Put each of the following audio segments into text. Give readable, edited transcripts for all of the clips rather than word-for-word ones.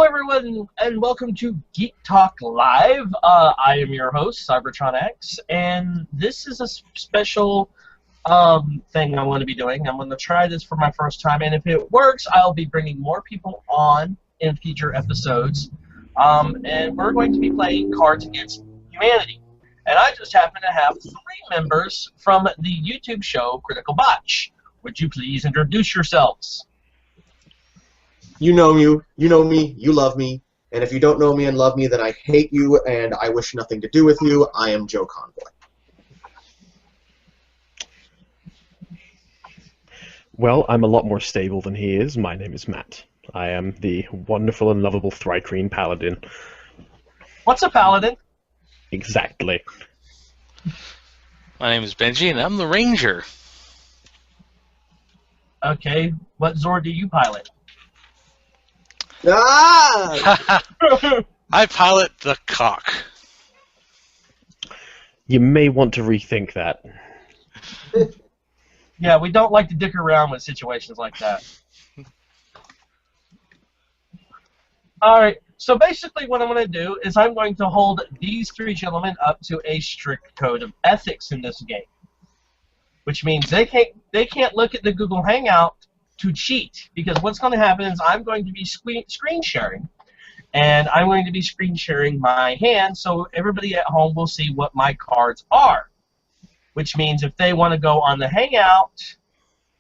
everyone, and welcome to Geek Talk Live. I am your host, Cybertron X, and this is a special thing I want to be doing. I'm going to try this for my first time, and if it works, I'll be bringing more people on in future episodes. And we're going to be playing Cards Against Humanity. And I just happen to have 3 members from the YouTube show Critical Botch. Would you please introduce yourselves? You know me, you love me, and if you don't know me and love me, then I hate you and I wish nothing to do with you. I am Joe Convoy. Well, I'm a lot more stable than he is. My name is Matt. I am the wonderful and lovable Thrycreen Paladin. What's a paladin? Exactly. My name is Benji, and I'm the Ranger. Okay, what Zord do you pilot? Ah! I pilot the cock. You may want to rethink that. Yeah, we don't like to dick around with situations like that. Alright, so basically what I'm going to do is I'm going to hold these 3 gentlemen up to a strict code of ethics in this game. Which means they can't look at the Google Hangout to cheat, because what's going to happen is I'm going to be screen sharing, and I'm going to be screen sharing my hand so everybody at home will see what my cards are. Which means if they want to go on the Hangout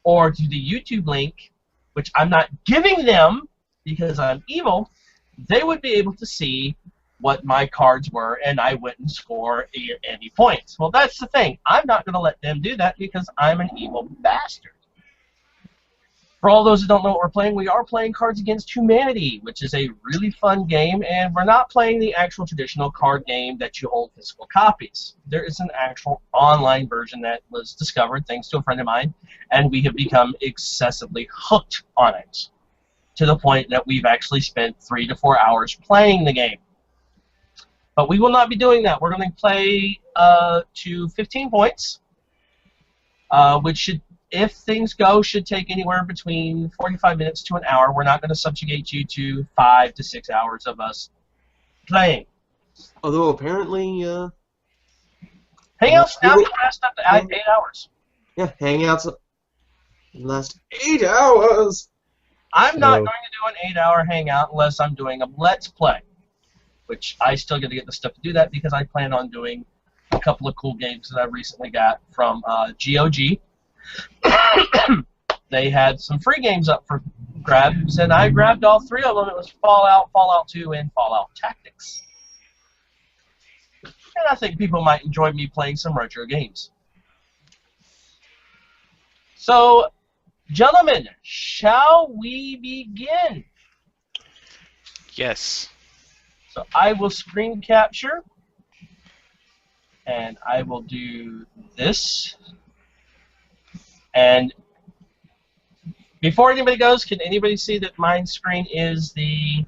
or to the YouTube link, which I'm not giving them because I'm evil, they would be able to see what my cards were, and I wouldn't score any points. Well, that's the thing. I'm not going to let them do that because I'm an evil bastard. For all those who don't know what we're playing, we are playing Cards Against Humanity, which is a really fun game, and we're not playing the actual traditional card game that you hold physical copies. There is an actual online version that was discovered thanks to a friend of mine, and we have become excessively hooked on it, to the point that we've actually spent 3 to 4 hours playing the game. But we will not be doing that. We're going to play to 15 points, which should, if things go, should take anywhere between 45 minutes to an hour. We're not going to subjugate you to 5 to 6 hours of us playing. Although apparently, Hangouts now can last up to 8 hours. Yeah, Hangouts last 8 hours. I'm not going to do an 8-hour Hangout unless I'm doing a Let's Play, which I still got to get the stuff to do that because I plan on doing a couple of cool games that I recently got from GOG. They had some free games up for grabs, and I grabbed all 3 of them. It was Fallout, Fallout 2, and Fallout Tactics. And I think people might enjoy me playing some retro games. So, gentlemen, shall we begin? Yes. So I will screen capture, and I will do this. And before anybody goes, can anybody see that my screen is the...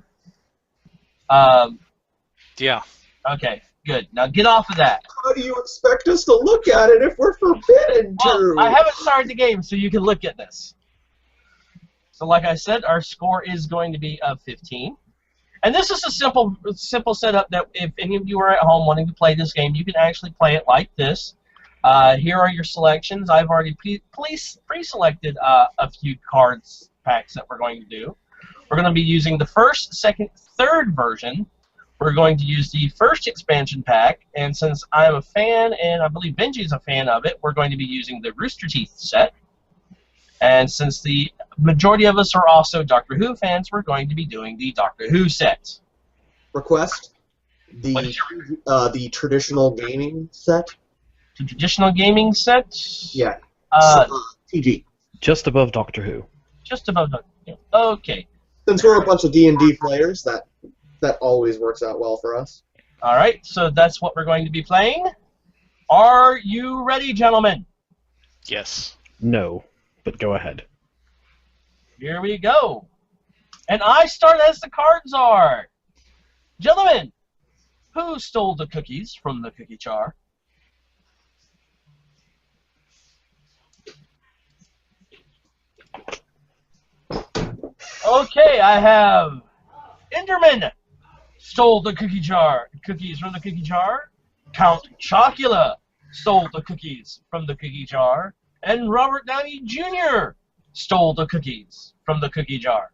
Yeah. Okay, good. Now get off of that. How do you expect us to look at it if we're forbidden to? Well, I haven't started the game, so you can look at this. So like I said, our score is going to be of 15. And this is a simple setup that if any of you are at home wanting to play this game, you can actually play it like this. Here are your selections. I've already pre-selected a few cards packs that we're going to do. We're going to be using the 1st, 2nd, 3rd version. We're going to use the 1st expansion pack, and since I'm a fan, and I believe Benji's a fan of it, we're going to be using the Rooster Teeth set. And since the majority of us are also Doctor Who fans, we're going to be doing the Doctor Who set. Request the traditional gaming set. The traditional gaming set? Yeah. TG. Just above Doctor Who. Just above Doctor Who. Okay. Since we're a bunch of D&D players, that always works out well for us. Alright, so that's what we're going to be playing. Are you ready, gentlemen? Yes. No, but go ahead. Here we go. And I start as the cards are. Gentlemen, who stole the cookies from the cookie jar? Okay, I have Enderman stole the cookies from the cookie jar. Count Chocula stole the cookies from the cookie jar. And Robert Downey Jr. stole the cookies from the cookie jar.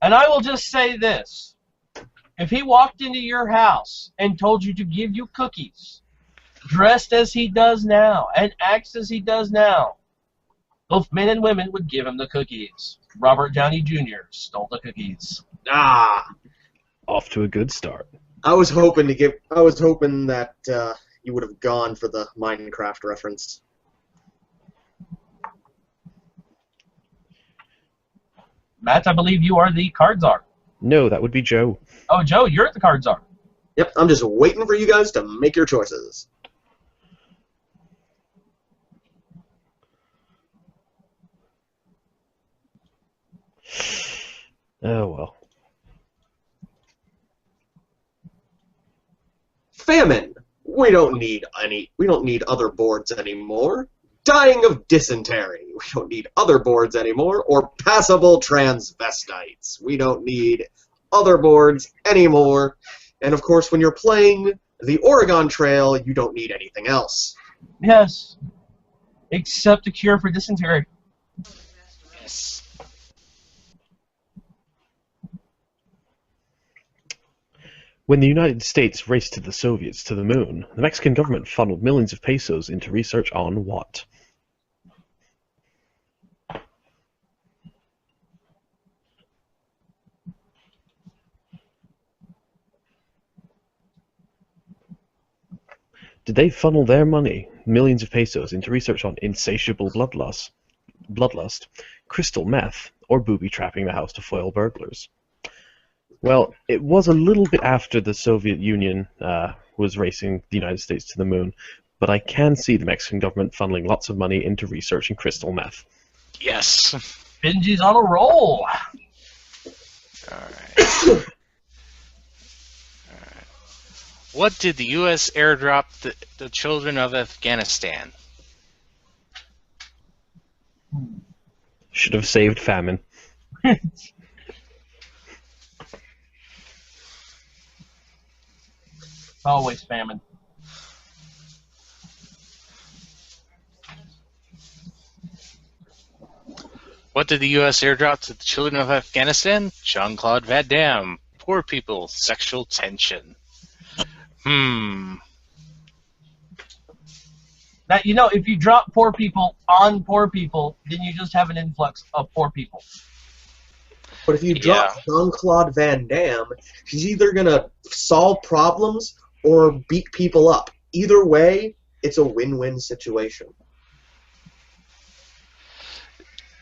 And I will just say this. If he walked into your house and told you to give you cookies, dressed as he does now, and acts as he does now, both men and women would give him the cookies. Robert Downey Jr. stole the cookies. Ah, Off to a good start. I was hoping that you would have gone for the Minecraft reference. Matt, I believe you are the card czar. No, that would be Joe. Oh, Joe, you're the card czar. Yep, I'm just waiting for you guys to make your choices. Oh, well. Famine. We don't need other boards anymore. Dying of dysentery. We don't need other boards anymore. Or passable transvestites. We don't need other boards anymore. And of course, when you're playing the Oregon Trail, you don't need anything else. Yes. Except a cure for dysentery. Yes. When the United States raced to the Soviets to the moon, the Mexican government funneled millions of pesos into research on what? Did they funnel their money, millions of pesos, into research on insatiable bloodlust, crystal meth, or booby-trapping the house to foil burglars? Well, it was a little bit after the Soviet Union was racing the United States to the moon, but I can see the Mexican government funneling lots of money into researching crystal meth. Yes. Benji's on a roll. Alright. What did the U.S. airdrop the children of Afghanistan? Should have saved famine. Always famine. What did the U.S. airdrop to the children of Afghanistan? Jean-Claude Van Damme. Poor people, sexual tension. Now, you know, if you drop poor people on poor people, then you just have an influx of poor people. But if you drop Jean-Claude Van Damme, he's either going to solve problems or beat people up. Either way, it's a win-win situation.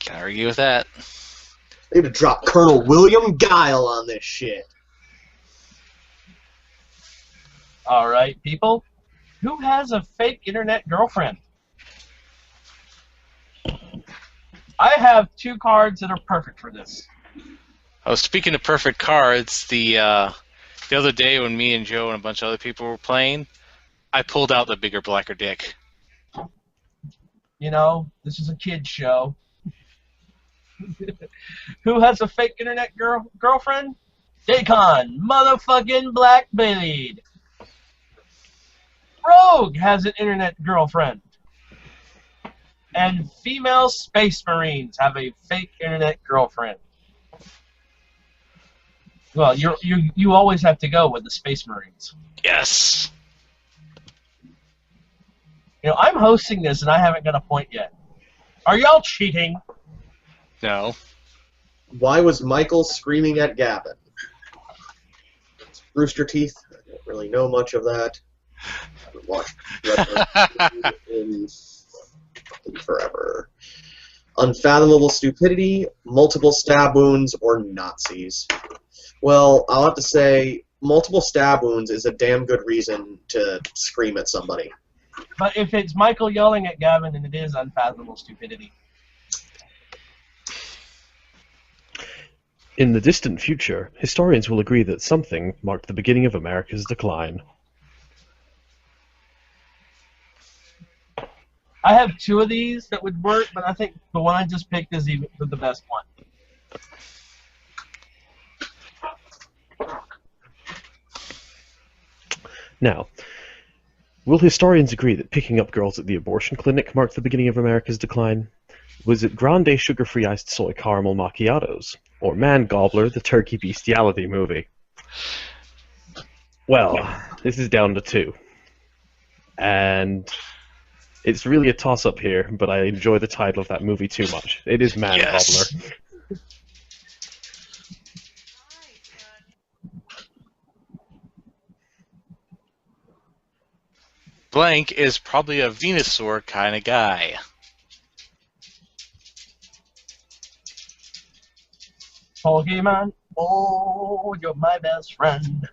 Can't argue with that. They need to drop Colonel William Guile on this shit. All right, people. Who has a fake internet girlfriend? I have two cards that are perfect for this. Oh, speaking of perfect cards, the other day when me and Joe and a bunch of other people were playing, I pulled out the bigger, blacker dick. You know, this is a kid's show. Who has a fake internet girlfriend? Dacon, motherfucking Blackblade. Rogue has an internet girlfriend. And female space marines have a fake internet girlfriend. Well, you always have to go with the space marines. Yes. You know, I'm hosting this and I haven't got a point yet. Are y'all cheating? No. Why was Michael screaming at Gavin? Rooster Teeth? I don't really know much of that. I haven't watched in forever. Unfathomable stupidity, multiple stab wounds, or Nazis. Well, I'll have to say, multiple stab wounds is a damn good reason to scream at somebody. But if it's Michael yelling at Gavin, then it is unfathomable stupidity. In the distant future, historians will agree that something marked the beginning of America's decline. I have two of these that would work, but I think the one I just picked is the best one. Now, will historians agree that picking up girls at the abortion clinic marked the beginning of America's decline? Was it grande sugar-free iced soy caramel macchiatos? Or Man Gobbler, the turkey bestiality movie? Well, this is down to two. And it's really a toss-up here, but I enjoy the title of that movie too much. It is Man Yes. Gobbler. Blank is probably a Venusaur kind of guy. Pokemon, oh, you're my best friend.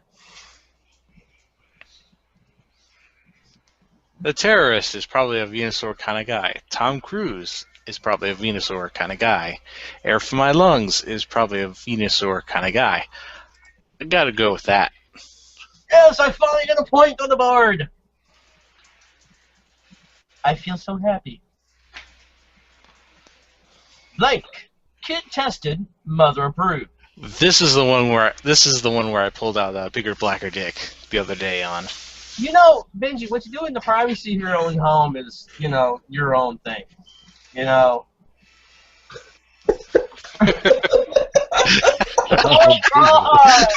The terrorist is probably a Venusaur kind of guy. Tom Cruise is probably a Venusaur kind of guy. Air for My Lungs is probably a Venusaur kind of guy. I gotta go with that. Yes, I finally got a point on the board. I feel so happy. Blank. Kid tested, mother approved. This is the one where I pulled out a bigger, blacker dick the other day on. You know, Benji, what you do in the privacy of your own home is, you know, your own thing. You know. Oh, God!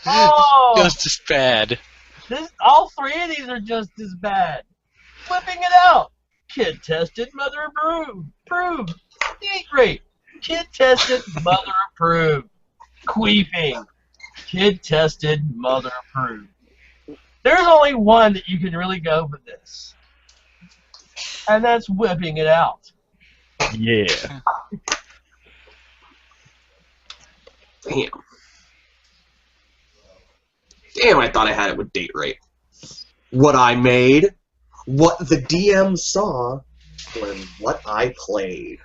Oh! Just as bad. All three of these are just as bad. Flipping it out. Kid tested, mother approved. Approved. Date rape. Kid tested, mother approved. Queefing. Kid tested, mother approved. There's only one that you can really go for this. And that's whipping it out. Yeah. Damn. Damn, I thought I had it with date rape. What I made, what the DM saw, and what I played.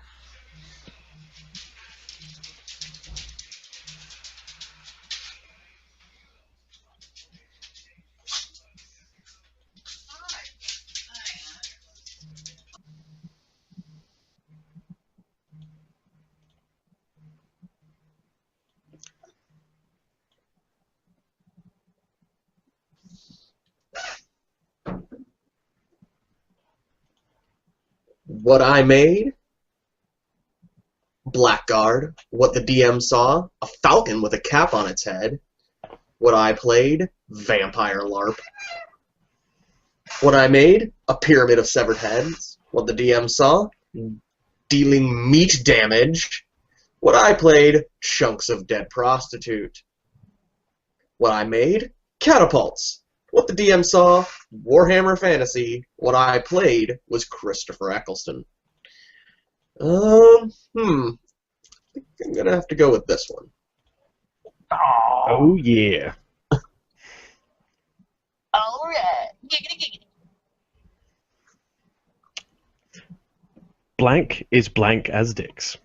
What I made, Blackguard. What the DM saw, a falcon with a cap on its head. What I played, Vampire LARP. What I made, a pyramid of severed heads. What the DM saw, dealing meat damage. What I played, chunks of dead prostitute. What I made, catapults. What the DM saw, Warhammer Fantasy. What I played was Christopher Eccleston. I think I'm gonna have to go with this one. Oh, yeah. Alright. Giggity, giggity. Blank is blank as dicks.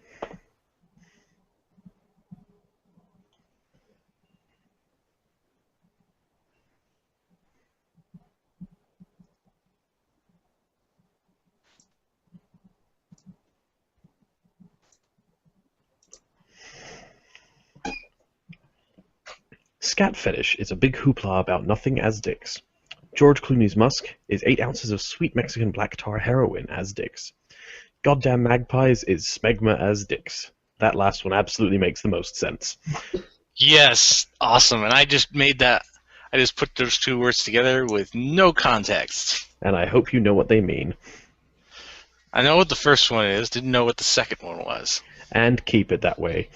Scat fetish is a big hoopla about nothing as dicks. George Clooney's musk is 8 ounces of sweet Mexican black tar heroin as dicks. Goddamn magpies is smegma as dicks. That last one absolutely makes the most sense. Yes, awesome. And I just made that. I just put those two words together with no context. And I hope you know what they mean. I know what the first one is, didn't know what the second one was. And keep it that way.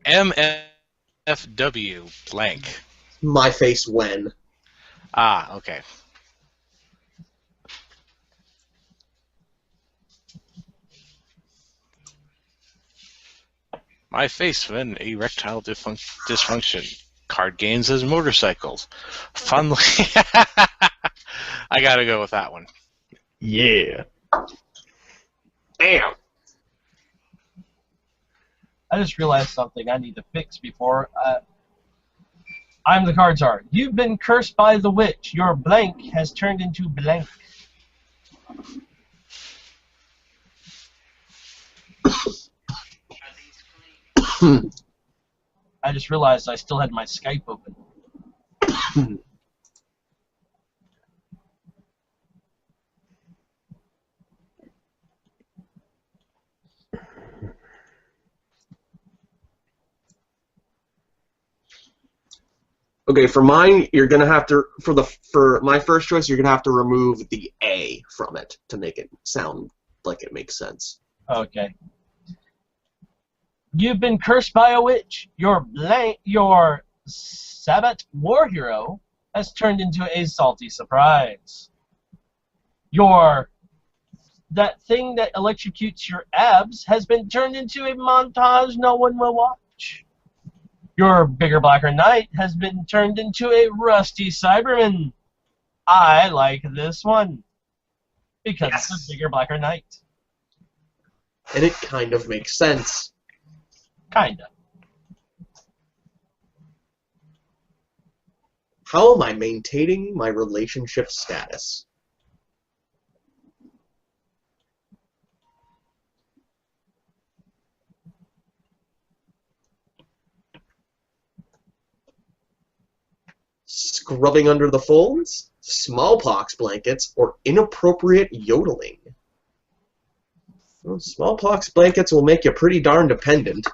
MFW blank. My face when. Ah, okay. My face when erectile dysfunction. Card games as motorcycles. Fun. I gotta go with that one. Yeah. Damn. I just realized something I need to fix before. I'm the card czar. You've been cursed by the witch. Your blank has turned into blank. I I just realized I still had my Skype open. Okay, for mine, you're gonna have to for my first choice, you're gonna have to remove the A from it to make it sound like it makes sense. Okay. You've been cursed by a witch. Your Sabbath war hero has turned into a salty surprise. That thing that electrocutes your abs has been turned into a montage no one will watch. Your bigger, blacker knight has been turned into a rusty Cyberman. I like this one because Yes. it's a bigger, blacker knight. And it kind of makes sense. Kinda. How am I maintaining my relationship status? Scrubbing under the folds, smallpox blankets, or inappropriate yodeling. Well, smallpox blankets will make you pretty darn dependent.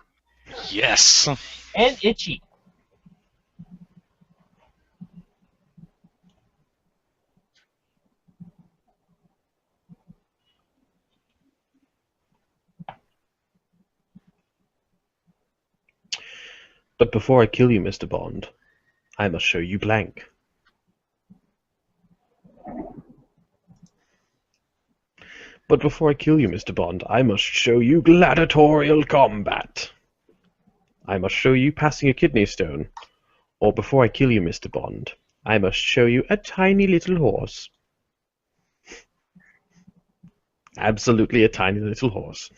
Yes. And itchy. But before I kill you, Mr. Bond, I must show you blank. But before I kill you, Mr. Bond, I must show you gladiatorial combat. I must show you passing a kidney stone. Or before I kill you, Mr. Bond, I must show you a tiny little horse. Absolutely a tiny little horse.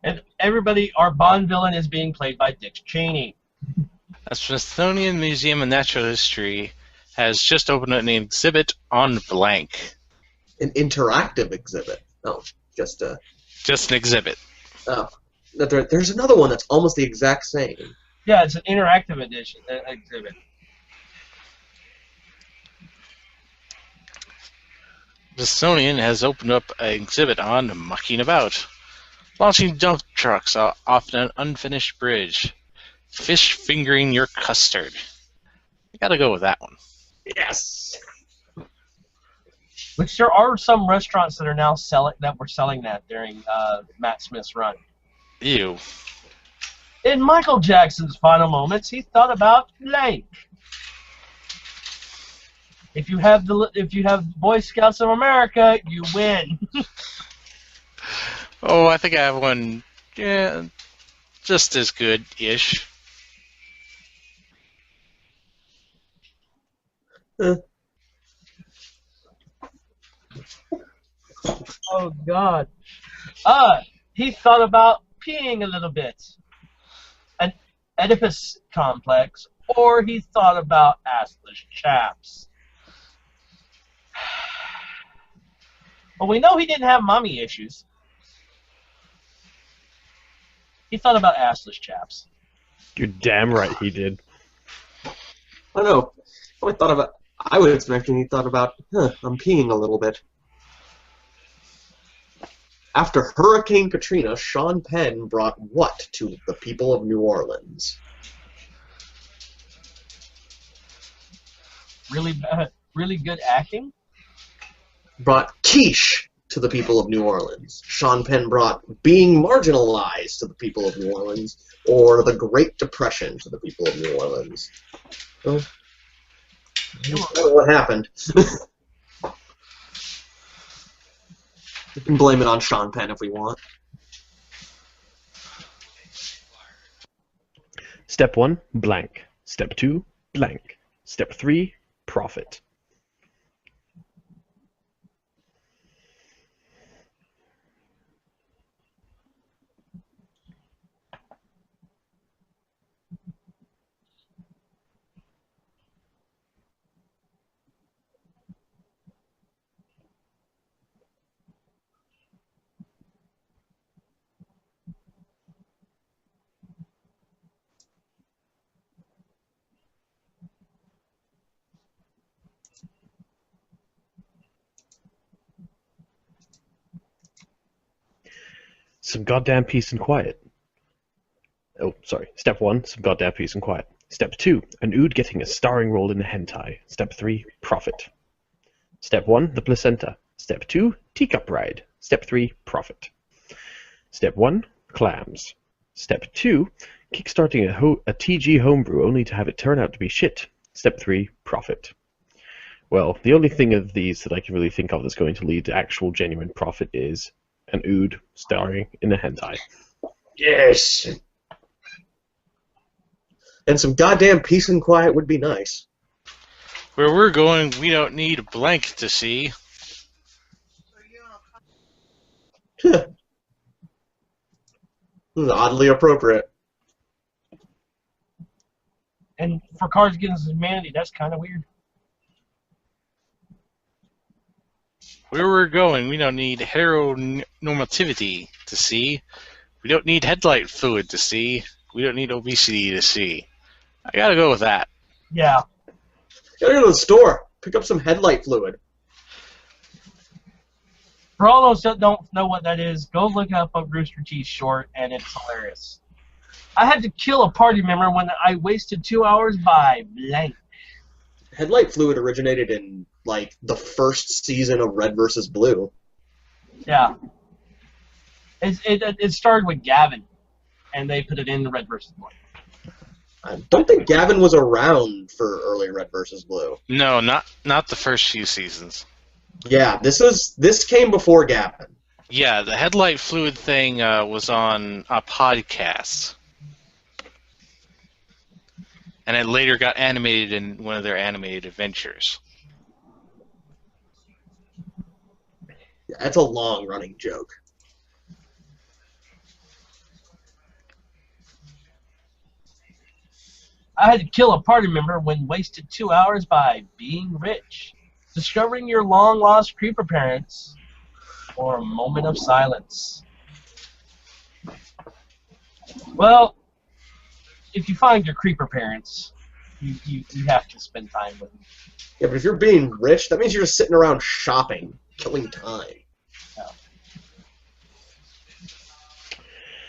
And everybody, our Bond villain is being played by Dick Cheney. The Smithsonian Museum of Natural History has just opened an exhibit on blank. An interactive exhibit. Oh, just a... Just an exhibit. Oh. There's another one that's almost the exact same. Yeah, it's an interactive exhibit. The Smithsonian has opened up an exhibit on mucking about. Launching dump trucks off an unfinished bridge. Fish fingering your custard. You gotta go with that one. Yes! Which there are some restaurants that are now were selling that during Matt Smith's run. Ew. In Michael Jackson's final moments, he thought about blank. If you have Boy Scouts of America, you win. Oh, I think I have one. Yeah, just as good-ish. Oh God. He thought about peeing a little bit. An Oedipus complex, or he thought about assless chaps. Well, we know he didn't have mommy issues. He thought about assless chaps. You're damn right he did. I know. I was expecting he thought about, I'm peeing a little bit. After Hurricane Katrina, Sean Penn brought what to the people of New Orleans? Really good acting. Brought quiche to the people of New Orleans. Sean Penn brought being marginalized to the people of New Orleans, or the Great Depression to the people of New Orleans. Well, I don't know what happened. We can blame it on Sean Penn if we want. Step 1, blank. Step 2, blank. Step 3, profit. some goddamn peace and quiet. Oh, sorry. Step 1, some goddamn peace and quiet. Step 2, an ood getting a starring role in a hentai. Step 3, profit. Step 1, the placenta. Step 2, teacup ride. Step 3, profit. Step 1, clams. Step 2, kickstarting a TG homebrew only to have it turn out to be shit. Step 3, profit. Well, the only thing of these that I can really think of that's going to lead to actual genuine profit is an ood starring in a hentai. Yes. And some goddamn peace and quiet would be nice. Where we're going, we don't need a blank to see. Oddly appropriate. And for Cards Against Humanity, that's kind of weird. Where we're going, we don't need heteronormativity to see. We don't need headlight fluid to see. We don't need obesity to see. I gotta go with that. Yeah. Gotta go to the store. Pick up some headlight fluid. For all those that don't know what that is, go look up a Rooster Teeth short, and it's hilarious. I had to kill a party member when I wasted 2 hours by blank. Headlight fluid originated in, like, the first season of Red vs. Blue. Yeah. It started with Gavin, and they put it in the Red vs. Blue. I don't think Gavin was around for early Red vs. Blue. No, not the first few seasons. Yeah, this came before Gavin. Yeah, the headlight fluid thing was on a podcast. And it later got animated in one of their animated adventures. Yeah, that's a long-running joke. I had to kill a party member when wasted 2 hours by being rich, discovering your long-lost creeper parents, or a moment of silence. Well, if you find your creeper parents, you have to spend time with them. Yeah, but if you're being rich, that means you're just sitting around shopping, killing time. Yeah.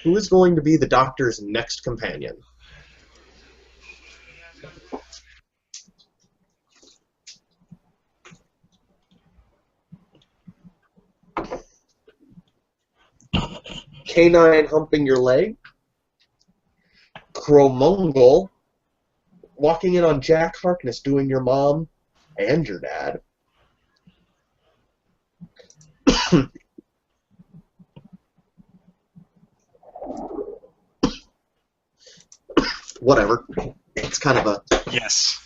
Who is going to be the Doctor's next companion? Canine humping your leg? Cromungle walking in on Jack Harkness doing your mom and your dad. Whatever. It's kind of a... Yes.